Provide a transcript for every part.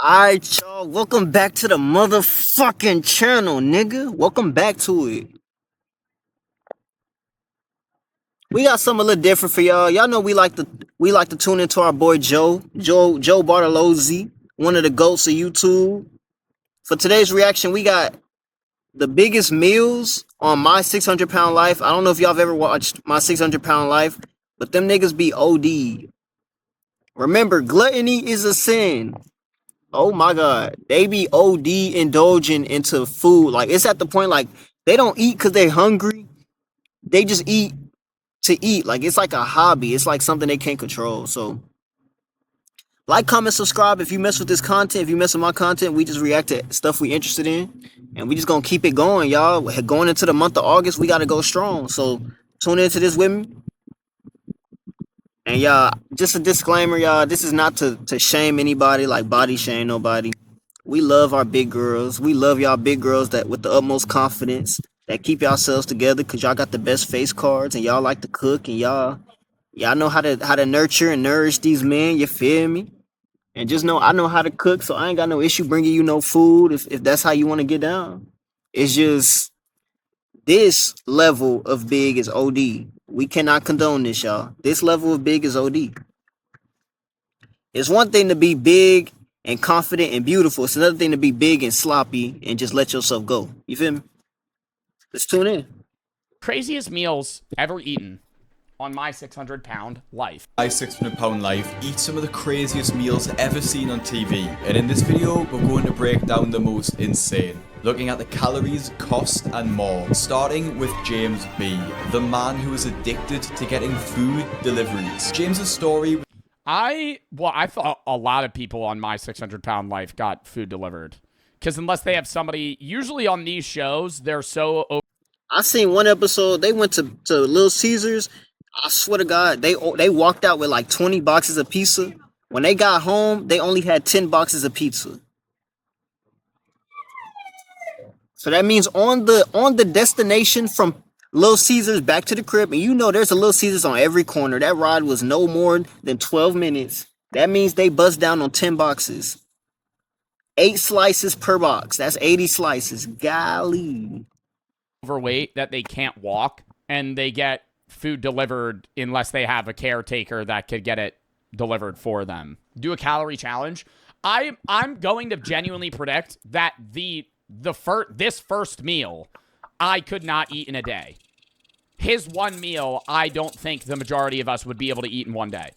Alright, y'all. Welcome back to the motherfucking channel, nigga. Welcome back to it. We got something a little different for y'all. Y'all know we like to tune into our boy Joe Bartollozi, one of the goats of YouTube. For today's reaction, we got the biggest meals on My 600 Pound Life. I don't know if y'all have ever watched My 600 Pound Life, but them niggas be OD. Remember, gluttony is a sin. Oh my god, they be OD indulging into food. Like it's at the point like they don't eat because they're hungry. They just eat to eat. Like it's like a hobby. It's like something they can't control. So like, comment, subscribe if you mess with this content. If you mess with my content, we just react to stuff we interested in, and we just gonna keep it going, y'all. Going into the month of August, we gotta go strong. So tune into this with me. And y'all, just a disclaimer, y'all. This is not to shame anybody, like body shame nobody. We love our big girls. We love y'all big girls that with the utmost confidence that keep yourselves together because y'all got the best face cards and y'all like to cook and y'all know how to nurture and nourish these men. You feel me? And just know I know how to cook, so I ain't got no issue bringing you no food if that's how you want to get down. It's just this level of big is OD. We cannot condone this, y'all. This level of big is OD. It's one thing to be big and confident and beautiful. It's another thing to be big and sloppy and just let yourself go. You feel me? Let's tune in. Craziest meals ever eaten on My 600 Pound Life. My 600 Pound Life eats some of the craziest meals ever seen on TV, and in this video we're going to break down the most insane, looking at the calories, cost and more, starting with James B, the man who is addicted to getting food deliveries. James's story. I thought a lot of people on My 600 Pound Life got food delivered, because unless they have somebody, usually on these shows, they're so I seen one episode, they went to Little Caesars. I swear to God, they walked out with like 20 boxes of pizza. When they got home, they only had 10 boxes of pizza. So that means on the destination from Little Caesars back to the crib, and you know there's a Little Caesars on every corner. That ride was no more than 12 minutes. That means they buzzed down on 10 boxes. 8 slices per box. That's 80 slices. Golly. overweight that they can't walk, and they get food delivered unless they have a caretaker that could get it delivered for them. Do a calorie challenge. I'm going to genuinely predict that this first meal I could not eat in a day. His one meal, I don't think the majority of us would be able to eat in one day.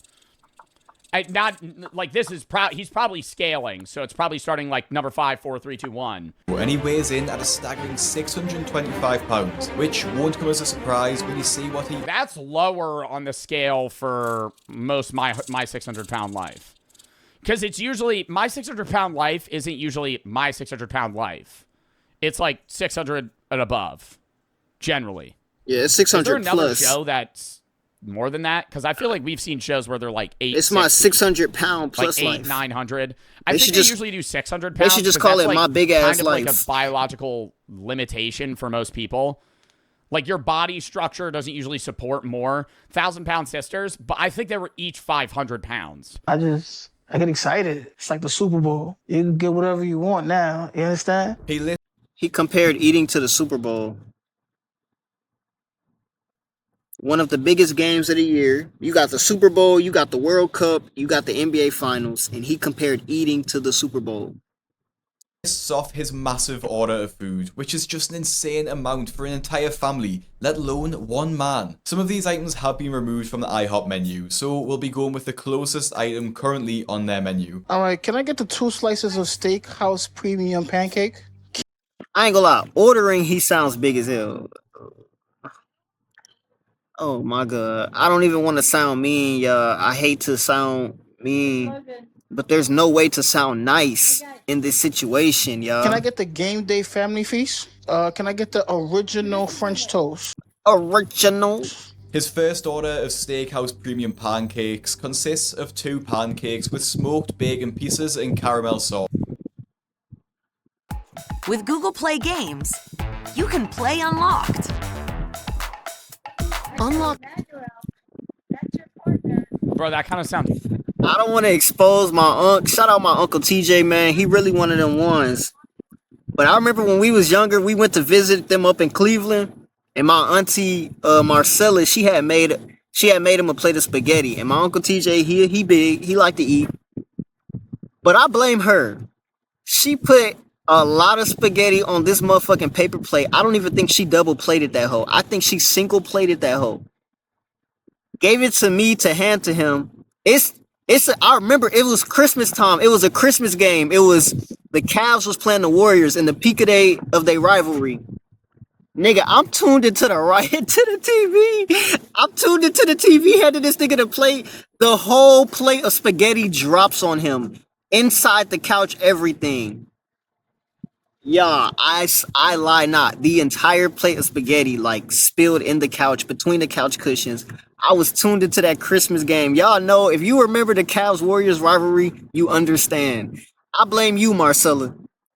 Not like this is he's probably scaling, so it's probably starting like number 5, 4, 3, 2, 1. And he weighs in at a staggering 625 pounds, which won't come as a surprise when you see what he... That's lower on the scale for most my 600 Pound Life. Because it's usually, My 600 Pound Life isn't usually My 600 Pound Life. It's like 600 and above, generally. Yeah, it's 600 Is there another plus. show that's more than that? Because I feel like we've seen shows where they're like 8. It's My 600 Pound plus like 8, life. 900. They I think should they just- usually do 600 They pounds. should just 'cause call that's it like My Big Ass kind of like Life. a biological limitation for most people. Like your body structure doesn't usually support more 1,000-pound sisters, but I think they were each 500 pounds. I get excited. It's like the Super Bowl. You can get whatever you want now. You understand? He compared eating to the Super Bowl. One of the biggest games of the year. You got the Super Bowl, you got the World Cup, you got the NBA Finals, and he compared eating to the Super Bowl. lists off his massive order of food, which is just an insane amount for an entire family, let alone one man. Some of these items have been removed from the IHOP menu, so we'll be going with the closest item currently on their menu. All right, can I get the 2 slices of Steakhouse Premium Pancake? I ain't gonna lie, ordering he sounds big as hell. Oh my god. I don't even want to sound mean, y'all. I hate to sound mean, but there's no way to sound nice in this situation, y'all. Can I get the Game Day Family Feast? Can I get the original French toast? Original? His first order of Steakhouse Premium Pancakes consists of 2 pancakes with smoked bacon pieces and caramel sauce. With Google Play Games, you can play Unlocked. Unlock. Bro, that kind of sounds... I don't want to expose my uncle. Shout out my uncle TJ, man. He really one of them ones. But I remember when we was younger, we went to visit them up in Cleveland, and my auntie Marcella, she had made him a plate of spaghetti. And my uncle TJ, he big, he like to eat. But I blame her. She put a lot of spaghetti on this motherfucking paper plate. I don't even think she double plated that hoe. I think she single plated that hoe. Gave it to me to hand to him. I remember it was Christmas time. It was a Christmas game. It was the Cavs was playing the Warriors in the peak of their rivalry. Nigga, I'm tuned into the right to the TV. I'm tuned into the TV, handed this nigga the plate. The whole plate of spaghetti drops on him. Inside the couch, everything. Yeah, I lie not. The entire plate of spaghetti like spilled in the couch between the couch cushions. I was tuned into that Christmas game. Y'all know if you remember the Cavs Warriors rivalry, you understand. I blame you, Marcella.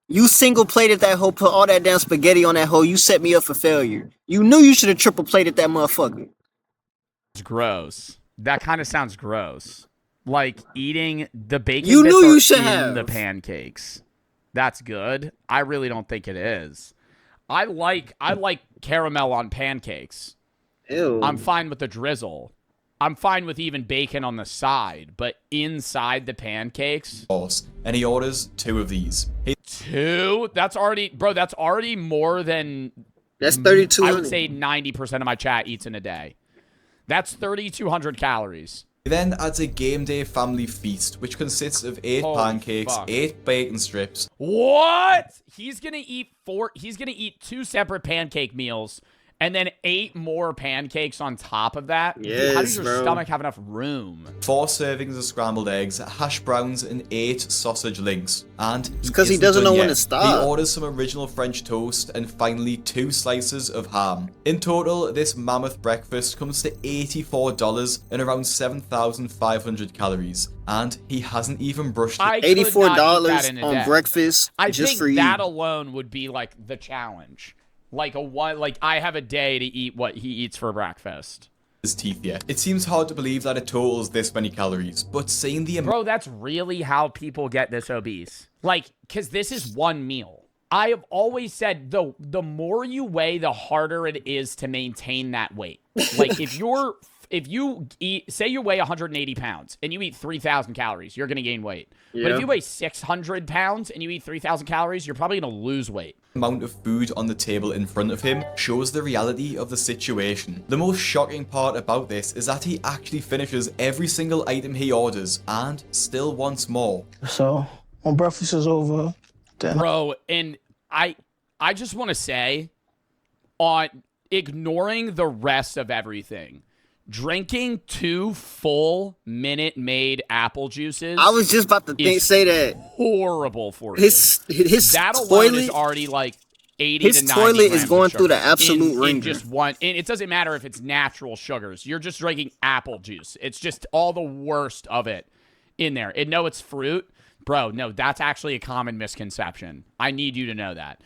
You single plated that hoe, put all that damn spaghetti on that hoe. You set me up for failure. You knew you should have triple plated that motherfucker. It's gross. That kind of sounds gross. Like eating the bacon You bits knew you are should in have. the pancakes. That's good. I really don't think it is. I like caramel on pancakes. Ew. I'm fine with the drizzle. I'm fine with even bacon on the side, but inside the pancakes. And he orders 2 of these. 2? That's already more than That's 3,200. I would say 90% of my chat eats in a day. That's 3,200 calories. He then adds a game day family feast, which consists of 8 Holy pancakes, fuck. 8 bacon strips. What? He's gonna eat 2 separate pancake meals and then 8 more pancakes on top of that? Yes, How does your bro. stomach have enough room? 4 servings of scrambled eggs, hash browns, and 8 sausage links. And It's 'cause he isn't doesn't done know when yet. to stop. He orders some original French toast and finally 2 slices of ham. In total, this mammoth breakfast comes to $84 and around 7,500 calories. And he hasn't even brushed it. I could not eat $84 that in a on day. breakfast I just think for you. that alone would be like the challenge. Like I have a day to eat what he eats for breakfast. His teeth yet. It seems hard to believe that it totals this many calories, but seeing the amount Bro, that's really how people get this obese. Like, because this is one meal. I have always said, the more you weigh, the harder it is to maintain that weight. Like, if you eat, say you weigh 180 pounds and you eat 3,000 calories, you're going to gain weight. But Yeah. if you weigh 600 pounds and you eat 3,000 calories, you're probably going to lose weight. amount of food on the table in front of him shows the reality of the situation. The most shocking part about this is that he actually finishes every single item he orders and still wants more. So when breakfast is over, then Bro, and I just want to say, on ignoring the rest of everything, drinking 2 full Minute Maid apple juices I was just about to say that horrible for you. his That alone toilet is already like 80 his to 90 toilet is grams of going through the sugar absolute in ringer. just one. And it doesn't matter if it's natural sugars. You're just drinking apple juice. It's just all the worst of it in there. And no, it's fruit. Bro, no, that's actually a common misconception. I need you to know that.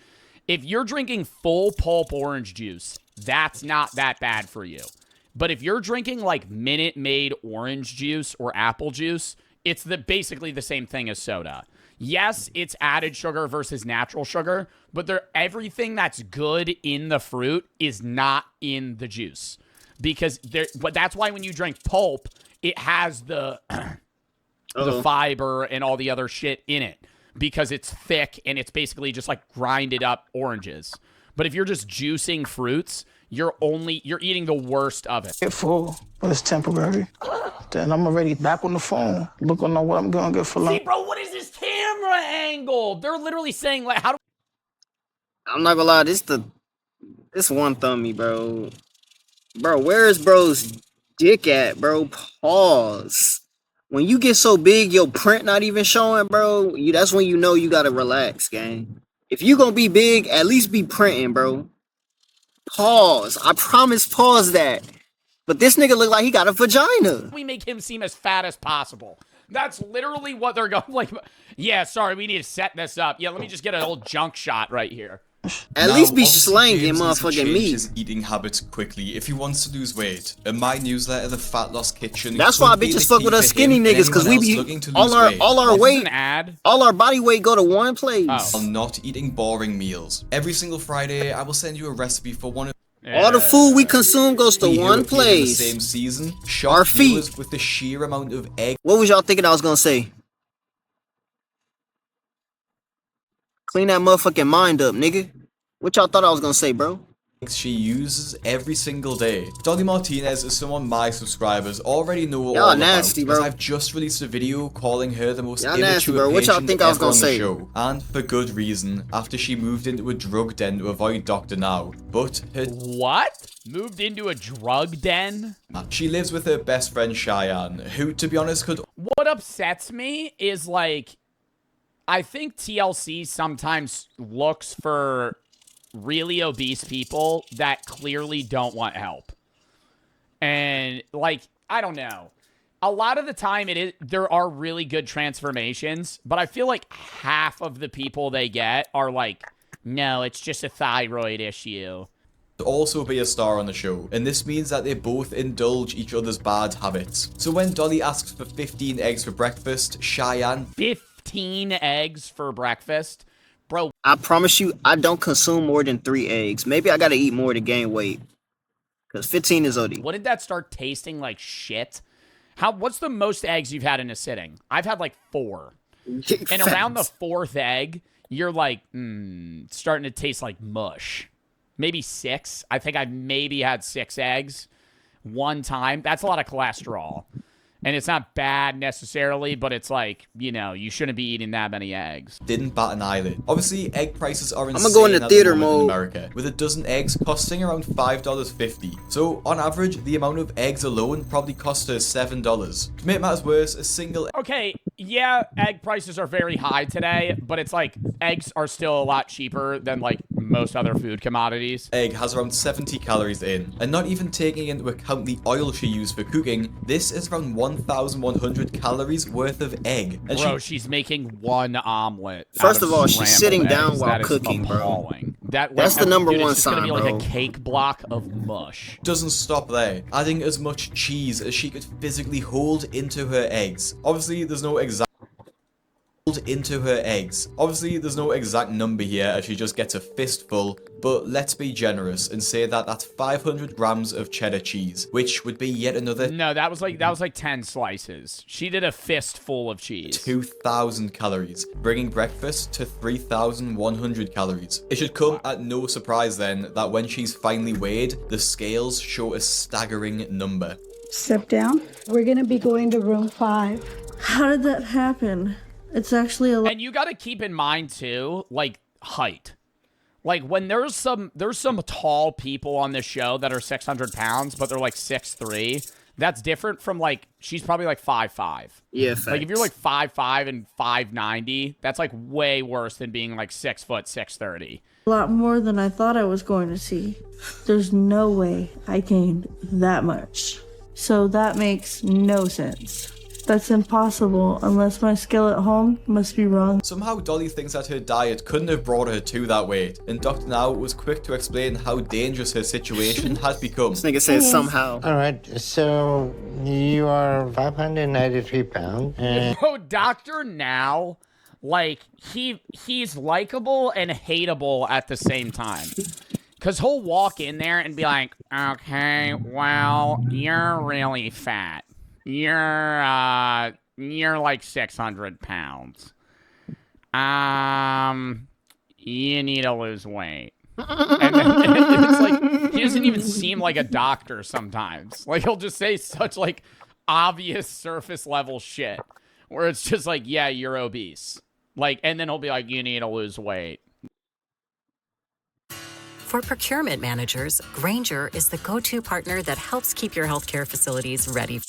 If you're drinking full pulp orange juice, that's not that bad for you. But if you're drinking like Minute Maid orange juice or apple juice, it's basically the same thing as soda. Yes, it's added sugar versus natural sugar, but everything that's good in the fruit is not in the juice. But that's why when you drink pulp, it has the fiber and all the other shit in it because it's thick and it's basically just like grinded up oranges. But if you're just juicing fruits, you're eating the worst of it. get full, but it's temporary. Then I'm already back on the phone, looking on what I'm gonna get for See, lunch. bro, what is this camera angle? They're literally saying like, how do I'm not gonna lie, this one thummy, bro. Bro, where is bro's dick at, bro? Pause. When you get so big, your print not even showing, bro. That's when you know you gotta relax, gang. If you gonna be big, at least be printing, bro. Pause. I promise, pause that. But this nigga look like he got a vagina. we make him seem as fat as possible? That's literally what they're going like. Yeah, sorry, we need to set this up. Yeah, let me just get an old junk shot right here. At Now, least be obviously, slanging James needs to motherfucking change meat. his eating habits quickly if he wants to lose weight. In my newsletter, The Fat Loss Kitchen, That's why could be bitches the fuck key with us for skinny him and niggas, cause anyone we else be looking to all lose our weight. all our This is weight, an ad. all our body weight go to one place. Oh. While not eating boring meals. Every single Friday, I will send you a recipe for one of All the food we consume goes to who one appeared in the place. same season. Our Shock feet. viewers with the sheer amount of egg What was y'all thinking I was gonna say? Clean that motherfucking mind up, nigga. What y'all thought I was gonna say, bro? she uses every single day. Dolly Martinez is someone my subscribers already know Y'all all nasty, about, bro. as I've just released a video calling her the most Y'all nasty, immature bro. What y'all patient think I was ever gonna on the say? show, and for good reason, after she moved into a drug den to avoid Dr. Now. But What? Moved into a drug den? she lives with her best friend Cheyenne, who, to be honest, could What upsets me is, like, I think TLC sometimes looks for really obese people that clearly don't want help. And, like, I don't know. A lot of the time there are really good transformations, but I feel like half of the people they get are like, no, it's just a thyroid issue. also be a star on the show, and this means that they both indulge each other's bad habits. So when Dolly asks for 15 eggs for breakfast, Cheyenne 15 eggs for breakfast? Bro, I promise you, I don't consume more than 3 eggs. Maybe I gotta eat more to gain weight. Cause 15 is OD. wouldn't that start tasting like shit? What's the most eggs you've had in a sitting? I've had like 4. And around the 4th egg, you're like, it's starting to taste like mush. Maybe 6. I think I've maybe had 6 eggs one time. That's a lot of cholesterol. And it's not bad necessarily, but it's like, you know, you shouldn't be eating that many eggs. didn't bat an eyelid. Obviously, egg prices are insane I'ma go into at theater the moment in mode. America, with a dozen eggs costing around $5.50. So, on average, the amount of eggs alone probably cost her $7. To make matters worse, a single Okay, yeah, egg prices are very high today, but it's like eggs are still a lot cheaper than like most other food commodities. egg has around 70 calories in, and not even taking into account the oil she used for cooking, this is around 1,100 calories worth of egg. And Bro, she's making 1 omelet. First out of all, she's scrambled sitting down eggs. while That is cooking, bro. appalling. That's the number dude, one it's just gonna sign, be like bro. a cake block of mush. doesn't stop there, adding as much cheese as she could physically hold into her eggs. Obviously, there's no exact number here as she just gets a fistful, but let's be generous and say that that's 500 grams of cheddar cheese, which would be yet another No, that was like 10 slices. She did a fistful of cheese. 2,000 calories, bringing breakfast to 3,100 calories. It should come at no surprise then that when she's finally weighed, the scales show a staggering number. Step down. We're gonna be going to room 5. How did that happen? It's actually a lot. And you got to keep in mind too, like height. Like when there's some tall people on this show that are 600 pounds, but they're like 6'3". That's different from like she's probably like 5'5". Yeah, facts. Like if you're like 5'5" and 5'90", that's like way worse than being like 6 foot 630. A lot more than I thought I was going to see. There's no way I gained that much. So that makes no sense. That's impossible unless my skill at home must be wrong. Somehow Dolly thinks that her diet couldn't have brought her to that weight, and Dr. Now was quick to explain how dangerous her situation had become. This nigga said somehow. All right, so you are 593 pounds. And Bro, Dr. Now, like he's likable and hateable at the same time. Cause he'll walk in there and be like, okay, well, you're really fat. You're like 600 pounds. You need to lose weight. And then it's like, he doesn't even seem like a doctor sometimes. Like, he'll just say such, like, obvious surface level shit. Where it's just like, yeah, you're obese. Like, and then he'll be like, you need to lose weight. For procurement managers, Grainger is the go-to partner that helps keep your healthcare facilities ready.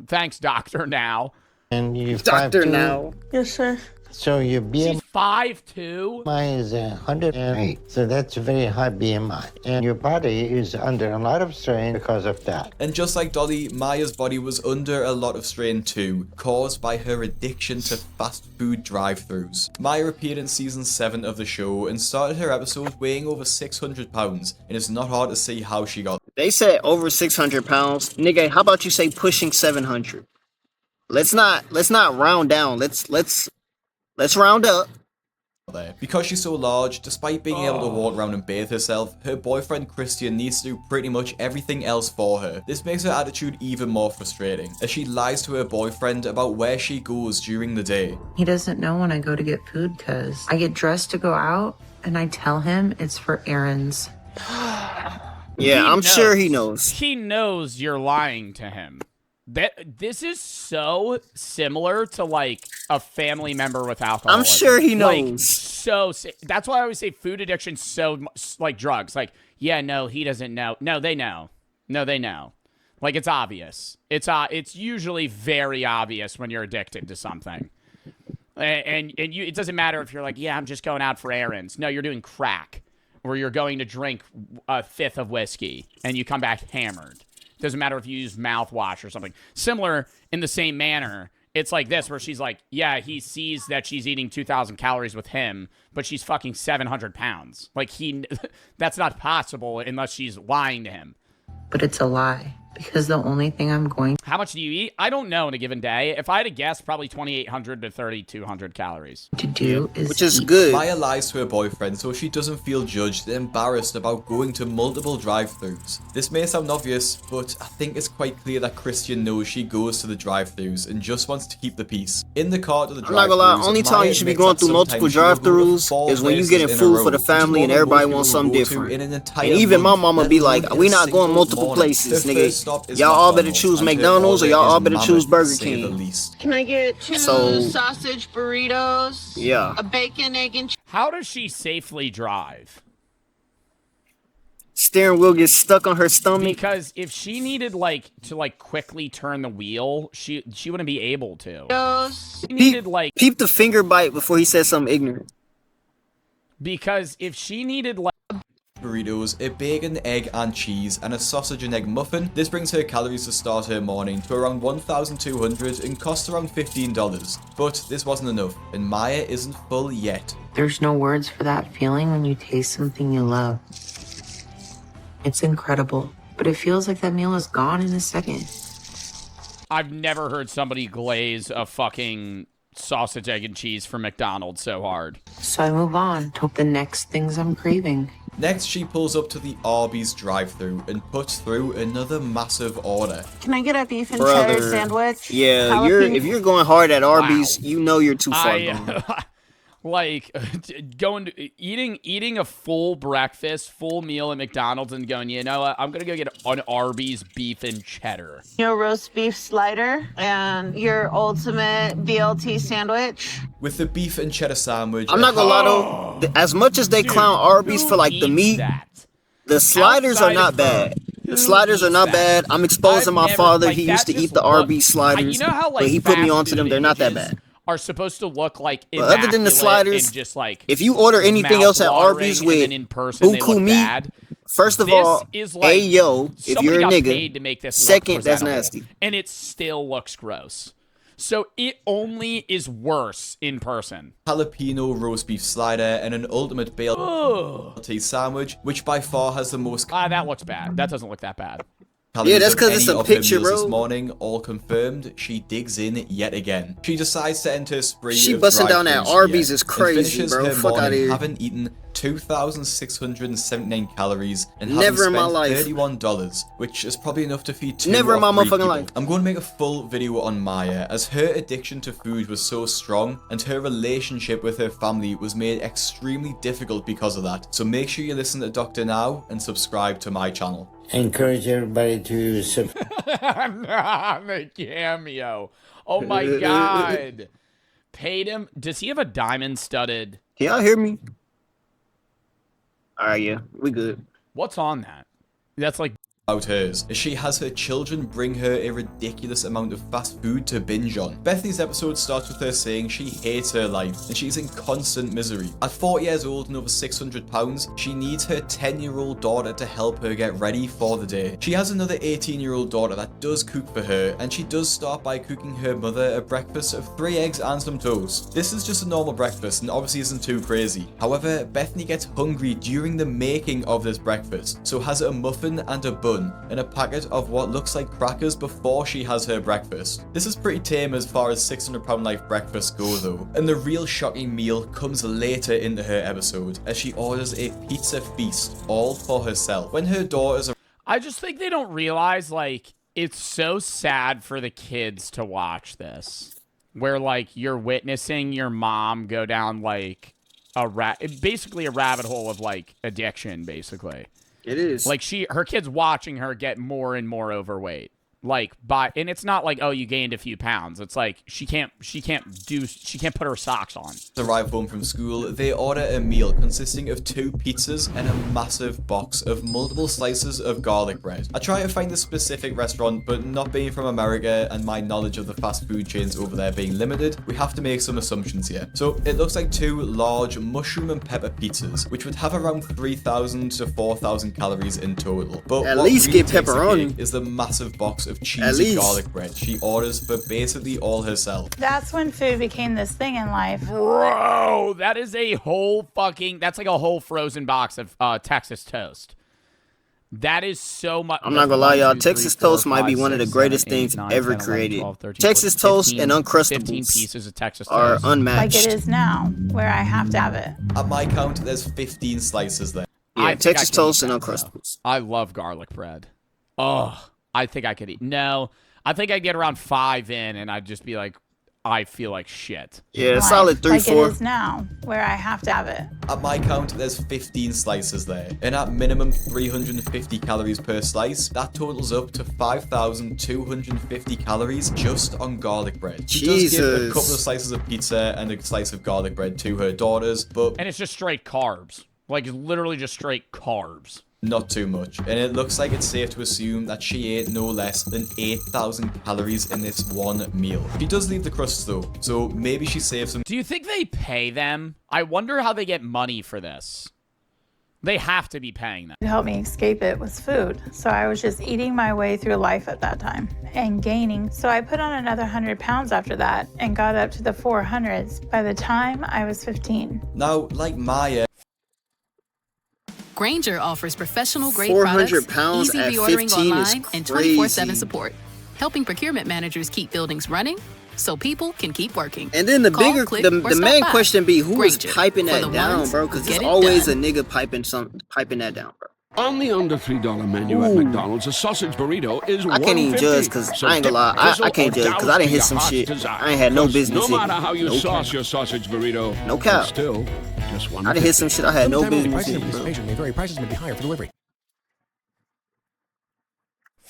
Thanks, Doctor Now. you Doctor 5'2", Now. Yes, sir. So your She's BMI 5'2". is 108. So that's a very high BMI. And your body is under a lot of strain because of that. And just like Dolly, Maya's body was under a lot of strain too, caused by her addiction to fast food drive-thrus. Maya appeared in season 7 of the show and started her episode weighing over 600 pounds, and it's not hard to see how she got They said over 600 pounds. Nigga, how about you say pushing 700? Let's not round down. Let's round up. there. Because she's so large, despite being able to walk around and bathe herself, her boyfriend Christian needs to do pretty much everything else for her. This makes her attitude even more frustrating, as she lies to her boyfriend about where she goes during the day. He doesn't know when I go to get food because I get dressed to go out and I tell him it's for errands. Yeah, I'm sure he knows. He knows you're lying to him. This is so similar to like a family member with alcohol. I'm sure he Like, knows. that's why I always say food addiction's so much like drugs. Like, yeah, no, he doesn't know. No, they know. No, they know. Like, it's obvious. It's usually very obvious when you're addicted to something. And you, it doesn't matter if you're like, yeah, I'm just going out for errands. No, you're doing crack, or you're going to drink a fifth of whiskey and you come back hammered. Doesn't matter if you use mouthwash or something. Similar in the same manner, it's like this, where she's like, yeah, he sees that she's eating 2,000 calories with him, but she's fucking 700 pounds. Like, that's not possible unless she's lying to him. But it's a lie. Because the only thing I'm going How much do you eat? I don't know in a given day. If I had to guess, probably 2,800 to 3,200 calories. to do is Which is eat. good. Maya lies to her boyfriend so she doesn't feel judged and embarrassed about going to multiple drive-thrus. This may sound obvious, but I think it's quite clear that Christian knows she goes to the drive-thrus and just wants to keep the peace. In the car to the I'm not gonna lie, drive-thrus, only time Maya you should be admits going that through multiple sometimes she'll go to drive-thrus 4 is when you places getting in a food row, for the which is family more and than everybody most wants people something will go to different. in an entire And even my month, mama let be alone like, in we a not going single multiple morning. places, Her first stop nigga. is Y'all all better McDonald's, choose and her McDonald's or order y'all all is better choose mammoth, Burger to say the King. least. Can I get 2 So- sausage burritos? Yeah. A bacon, egg, and How does she safely drive? Steering wheel gets stuck on her stomach. Because if she needed to quickly turn the wheel, she wouldn't be able to. Cheetos. She needed like Peep the finger bite before he said something ignorant. because if she needed like Burritos, a bacon, egg, and cheese, and a sausage and egg muffin. This brings her calories to start her morning to around 1,200 and costs around $15. But this wasn't enough, and Maya isn't full yet. There's no words for that feeling when you taste something you love. It's incredible, but it feels like that meal is gone in a second. I've never heard somebody glaze a fucking sausage, egg, and cheese from McDonald's so hard. So I move on to the next things I'm craving. Next, she pulls up to the Arby's drive-thru and puts through another massive order. Can I get a beef and Brother. cheddar sandwich? Yeah, Jalapeno- if you're going hard at Arby's, you know you're too far gone. Like going to eating a full breakfast, full meal at McDonald's and going, you know what, I'm gonna go get an Arby's beef and cheddar. Your roast beef slider and your ultimate BLT sandwich. With the beef and cheddar sandwich, I'm not gonna lie though, as much as they clown Arby's for like the meat, the sliders are not bad. The sliders are not bad. I'm exposing my father. He used to eat the Arby's sliders, You know how, like, but he put me fast onto them. food They're not that images bad. Are supposed to look like But other than the immaculate sliders, and just like if you order anything else at Arby's mouth-watering, with and then in person they buku look meat, bad, first of this all, is like ayo, if somebody you're a got nigga. paid to make this look Second, that's presentable, nasty. and it still looks gross. So it only is worse in person. jalapeno roast beef slider, and an ultimate BLT sandwich, which by far has the most That looks bad. That doesn't look that bad. calories Yeah, that's of 'cause it's any a of her picture, meals bro. This morning, all confirmed, she digs in yet again. She decides to enter a spree She of busting down that drive-thrus Arby's here, is and crazy, finishes bro. her Fuck outta morning here. having eaten 2,679 calories and Never having in my spent life. $31, which is probably enough to feed 2 Never in or my 3 motherfucking people. life. I'm going to make a full video on Maya, as her addiction to food was so strong, and her relationship with her family was made extremely difficult because of that. So make sure you listen to Dr. Now and subscribe to my channel. I encourage everybody to The cameo. Oh my god. Paid him. Does he have a diamond studded? Can y'all hear me? All right, yeah, we good. What's on that? That's like about hers, as she has her children bring her a ridiculous amount of fast food to binge on. Bethany's episode starts with her saying she hates her life and she's in constant misery. At 40 years old and over 600 pounds, she needs her 10-year-old daughter to help her get ready for the day. She has another 18-year-old daughter that does cook for her, and she does start by cooking her mother a breakfast of 3 eggs and some toast. This is just a normal breakfast and obviously isn't too crazy. However, Bethany gets hungry during the making of this breakfast, so has a muffin and a bun and a packet of what looks like crackers before she has her breakfast. This is pretty tame as far as 600-pound life breakfasts go though, and the real shocking meal comes later into her episode as she orders a pizza feast all for herself. When her daughters are I just think they don't realize, like, it's so sad for the kids to watch this, where, like, you're witnessing your mom go down, like, basically a rabbit hole of, like, addiction, basically. It is. Like, her kids watching her get more and more overweight. Like, and it's not like, oh, you gained a few pounds. It's like she can't put her socks on. arrive home from school, they order a meal consisting of 2 pizzas and a massive box of multiple slices of garlic bread. I try to find the specific restaurant, but not being from America and my knowledge of the fast food chains over there being limited, we have to make some assumptions here. So it looks like 2 large mushroom and pepper pizzas, which would have around 3,000 to 4,000 calories in total. But at what least really get takes the pepperoni cake is the massive box of cheesy garlic bread she orders for basically all herself. That's when food became this thing in life. Bro, that is a whole that's like a whole frozen box of Texas toast. That is so much. I'm not gonna lie, y'all. Texas toast might be one of the greatest things ever created. Texas toast and Uncrustables 15 pieces of Texas are toast. unmatched. Like it is now, where I have to have it. At my count, there's 15 slices there. Yeah, Texas toast and Uncrustables. I love garlic bread. Oh, I think I could eat. No, I think I'd get around 5 in, and I'd just be like, I feel like shit. Yeah, a solid 3, like 4. it is now, where I have to have it. At my count, there's 15 slices there, and at minimum 350 calories per slice, that totals up to 5,250 calories just on garlic bread. She does give a couple of slices of pizza and a slice of garlic bread to her daughters, but... And it's just straight carbs. Like, literally just straight carbs. Not too much, and it looks like it's safe to assume that she ate no less than 8,000 calories in this one meal. She does leave the crusts though, so maybe she saves some. Do you think they pay them? I wonder how they get money for this. They have to be paying them. What helped me escape it was food. So I was just eating my way through life at that time and gaining. So I put on another 100 pounds after that and got up to the 400s by the time I was 15. Now, like Maya, Grainger offers professional-grade 400 products, pounds easy at reordering 15 online, is and crazy. 24/7 support, helping procurement managers keep buildings running so people can keep working. And then the Call, bigger, click, the or stop main by. question be, who is Grainger, piping for that the down, ones bro? who Because get there's it always done. a nigga piping that down, bro. On the under $3 menu at McDonald's, a sausage burrito is I can't even judge because I ain't gonna lie. I can't judge because I didn't hit some shit. I ain't had no business. No matter how you sauce your sausage burrito, no cap. Still, just one. I didn't hit some shit I had no business. Prices may be higher for delivery.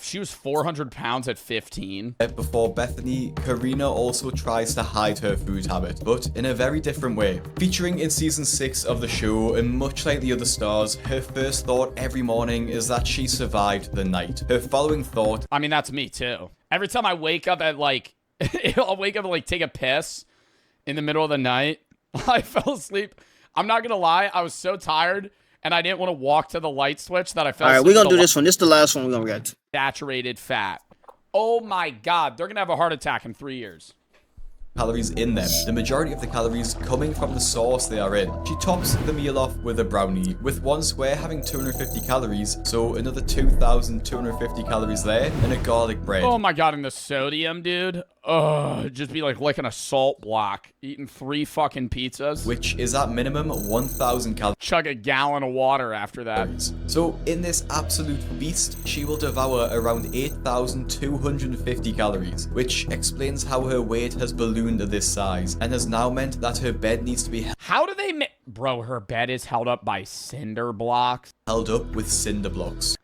She was 400 pounds at 15. Before Bethany, Karina also tries to hide her food habit, but in a very different way. Featuring in season 6 of the show, and much like the other stars, her first thought every morning is that she survived the night. Her following thought... I mean, that's me too. Every time I wake up at like, I'll wake up and like take a piss in the middle of the night. I fell asleep. I'm not gonna lie, I was so tired. And I didn't want to walk to the light switch that I fell asleep. All right, we're going to do this one. This is the last one we're going to get to. Saturated fat. Oh my God. They're going to have a heart attack in 3 years. Calories in them. The majority of the calories coming from the sauce they are in. She tops the meal off with a brownie, with one square having 250 calories, so another 2,250 calories there, and a garlic bread. Oh my God, and the sodium, dude. Ugh, just be like licking a salt block, eating 3 fucking pizzas. Which is at minimum 1,000 calories. Chug a gallon of water after that. So in this absolute feast, she will devour around 8,250 calories, which explains how her weight has ballooned to this size, and has now meant that her bed needs to be How do they Bro, her bed is held up by cinder blocks. held up with cinder blocks.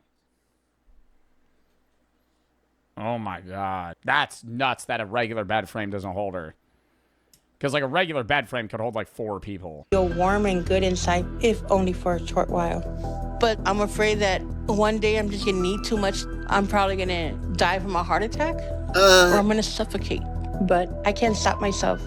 Oh my God. That's nuts that a regular bed frame doesn't hold her. Because like a regular bed frame could hold like 4 people. Feel warm and good inside, if only for a short while. but I'm afraid that one day I'm just gonna eat too much. I'm probably gonna die from a heart attack, or I'm gonna suffocate. But I can't stop myself.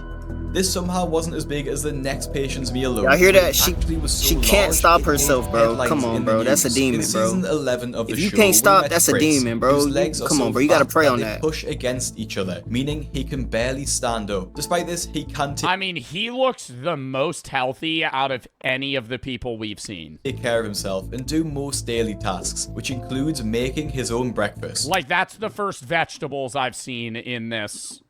This somehow wasn't as big as the next patient's meal load. I hear that It actually was so she can't large, stop it herself, made bro. headlines Come on, in the bro. That's a news. demon, In bro. season 11 of the If you show, can't we stop, met that's a Chris, demon, bro. whose legs are Come so on, bro. You gotta fat pray that on they that. push against each other, meaning he can barely stand up. Despite this, he can I mean, he looks the most healthy out of any of the people we've seen. take care of himself and do most daily tasks, which includes making his own breakfast. Like, that's the first vegetables I've seen in this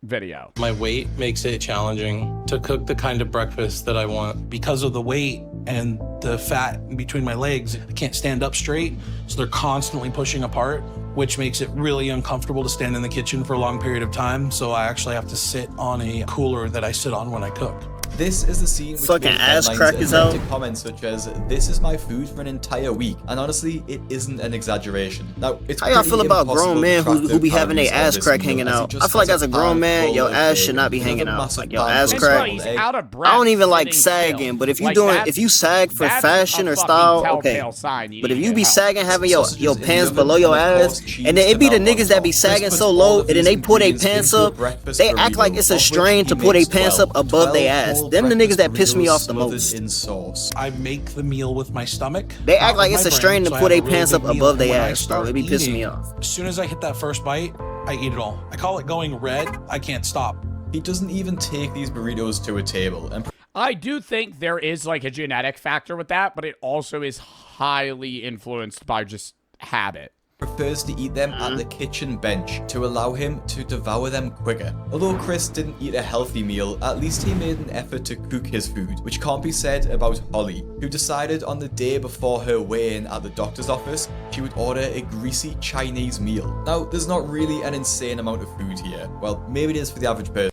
video. My weight makes it challenging to cook the kind of breakfast that I want. Because of the weight and the fat between my legs, I can't stand up straight, so they're constantly pushing apart, which makes it really uncomfortable to stand in the kitchen for a long period of time, so I actually have to sit on a cooler that I sit on when I cook. This is the scene which Fucking made ass headlines crackers and led out. to comments such as, "This is my food for an entire week," and honestly, it isn't an exaggeration. Now, it's How y'all feel pretty about impossible grown men to who track the be having their calories ass of this crack meal, hanging as he out? just I feel like has as a grown pan man, full your of ass bacon, should not be another hanging out. massive Like your pan ass full of crack. scrambled egg. Out of breath, I don't even like sitting sagging, still. but if you Like, doing, that's- if you sag for that's fashion a or fucking style, telltale okay. sign you But if need you to be get help. sagging, having your Sausages in the pants oven, below your and of ass, course, cheese and then to it be the melt on niggas that top. be Chris sagging puts so all low, of and then these they pull their ingredients pants into a up. breakfast They act like burrito, it's a of which strain he to pull their makes pants 12 up above their ass. whole Them the niggas that breakfast piss me off the burritos most. smothered in sauce. I make the meal with my stomach. They not act like with it's my a strain brain, to so I pull have a their really pants up big meal. above their When I ass, bro. start It be pissing me eating, off. As soon as I hit that first bite, I eat it all. I call it going red. I can't stop. He doesn't even take these burritos to a table and I do think there is like a genetic factor with that, but it also is highly influenced by just habit. prefers to eat them at the kitchen bench to allow him to devour them quicker. Although Chris didn't eat a healthy meal, at least he made an effort to cook his food, which can't be said about Holly, who decided on the day before her weigh-in at the doctor's office, she would order a greasy Chinese meal. Now, there's not really an insane amount of food here. Well, maybe it is for the average person.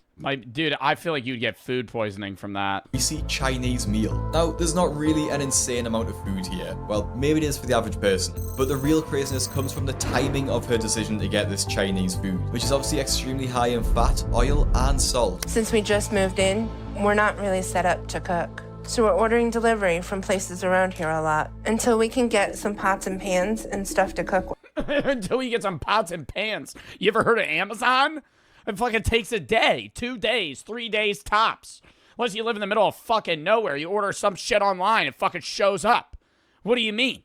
Dude, I feel like you'd get food poisoning from that. We see Chinese meal. Now, there's not really an insane amount of food here. Well, maybe it is for the average person. But the real craziness comes from the timing of her decision to get this Chinese food, which is obviously extremely high in fat, oil, and salt. Since we just moved in, we're not really set up to cook. So we're ordering delivery from places around here a lot until we can get some pots and pans and stuff to cook with. Until we get some pots and pans. You ever heard of Amazon? It fucking takes a day, 2 days, 3 days tops. Unless you live in the middle of fucking nowhere. You order some shit online, it fucking shows up. What do you mean?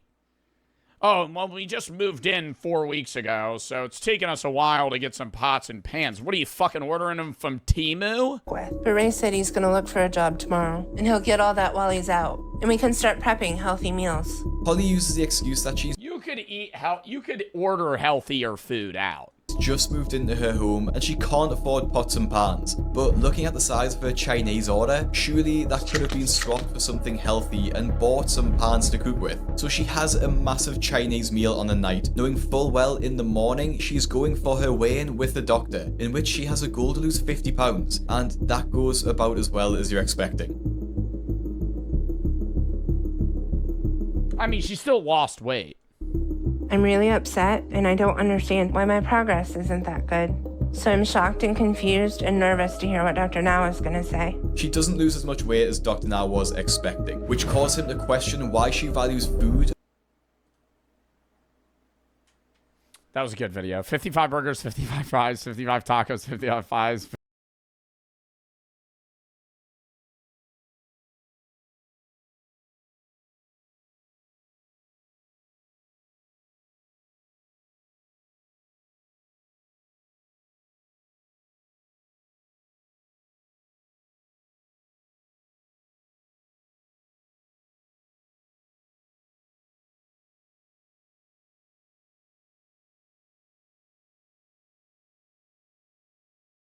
Oh, well, we just moved in 4 weeks ago, so it's taken us a while to get some pots and pans. What are you fucking ordering them from Temu? But Ray said he's gonna look for a job tomorrow, and he'll get all that while he's out, and we can start prepping healthy meals. Holly uses the excuse that she's You could order healthier food out. just moved into her home and she can't afford pots and pans. But looking at the size of her Chinese order, surely that could have been swapped for something healthy and bought some pans to cook with. So she has a massive Chinese meal on the night, knowing full well in the morning she's going for her weigh-in with the doctor, in which she has a goal to lose 50 pounds, and that goes about as well as you're expecting. I mean, she still lost weight. I'm really upset, and I don't understand why my progress isn't that good. So I'm shocked and confused and nervous to hear what Dr. Now is gonna say. She doesn't lose as much weight as Dr. Now was expecting, which caused him to question why she values food. That was a good video. 55 burgers, 55 fries, 55 tacos, 55 fries.